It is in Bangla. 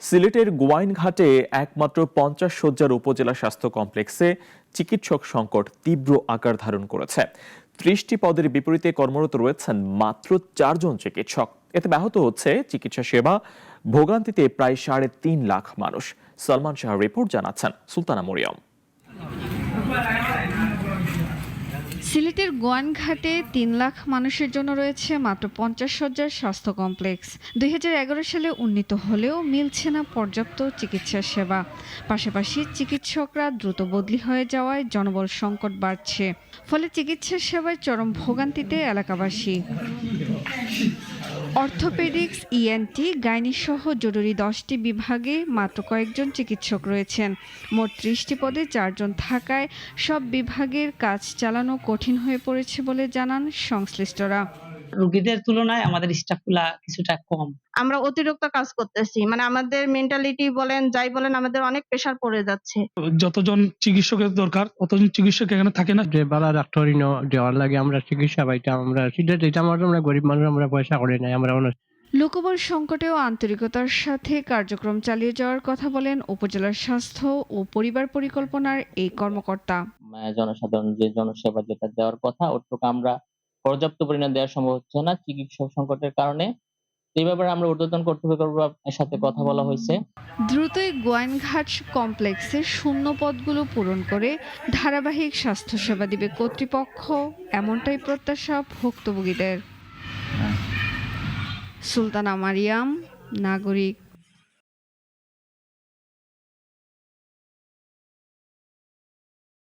সিলেটের গোয়াইনঘাটে একমাত্র 50 শয্যার উপজেলা স্বাস্থ্য কমপ্লেক্সে চিকিৎসক সংকট তীব্র আকার ধারণ করেছে। 30টি পদের বিপরীতে কর্মরত রয়েছেন মাত্র 4 জন চিকিৎসক। এতে ব্যাহত হচ্ছে চিকিৎসা সেবা, ভোগান্তিতে প্রায় 3.5 লাখ মানুষ। সালমান শাহ রিপোর্ট জানাচ্ছেন সুলতানা মরিয়ম। সিলেটের গোয়াইনঘাটে 3 লাখ মানুষের জন্য রয়েছে মাত্র 50 শয্যার স্বাস্থ্য কমপ্লেক্স। 2011 সালে উন্নীত হলেও মিলছে না পর্যাপ্ত চিকিৎসা সেবা। পাশাপাশি চিকিৎসকরা দ্রুত বদলি হয়ে যাওয়ায় জনবল সংকট বাড়ছে। ফলে চিকিৎসা সেবায় চরম ভোগান্তিতে এলাকাবাসী। অর্থোপেডিক্স, ইএনটি, গাইনি সহ জরুরি 10টি বিভাগে মাত্র কয়েকজন চিকিৎসক রয়েছেন। মোট 30টি পদে 4 জন থাকায় সব বিভাগের কাজ চালানো কঠিন হয়ে পড়েছে বলে জানান সংশ্লিষ্টরা। রোগীদের তুলনায় আমাদের স্টাফগুলা কিছুটা কম। আমরা অতিরিক্ত কাজ করতেছি, মানে আমাদের মেন্টালিটি বলেন যাই বলেন, আমাদের অনেক প্রেসার পড়ে যাচ্ছে। যতজন চিকিৎসকের দরকার অতজন চিকিৎসক এখানে থাকে না। যে বালা ডাক্তার দেওয়ার লাগে আমরা চিকিৎসা পাইতাম, আমরা এটা আমরা গরিব মানুষ, আমরা পয়সা করি নাই। আমরা লোকবল সংকটেও আন্তরিকতার সাথে কার্যক্রম চালিয়ে যাওয়ার কথা বলেন উপজেলার স্বাস্থ্য ও পরিবার পরিকল্পনার এই কর্মকর্তা। জনসাধারণ যে জনসেবা যেটা দেওয়ার কথা ওটুকু আমরা পর্যাপ্ত পরিমাণে দেওয়া সম্ভব হচ্ছে না চিকিৎসক সংকটের কারণে। এই ব্যাপারে আমরা ঊর্ধ্বতন কর্তৃপক্ষের সাথে কথা বলা হয়েছে। দ্রুতই গোয়াইনঘাট কমপ্লেক্সের শূন্য পদগুলো পূরণ করে ধারাবাহিক স্বাস্থ্যসেবা দিবে কর্তৃপক্ষ, এমনটাই প্রত্যাশা ভুক্তভোগীদের। সুলতানা মারিয়াম, নাগরিক।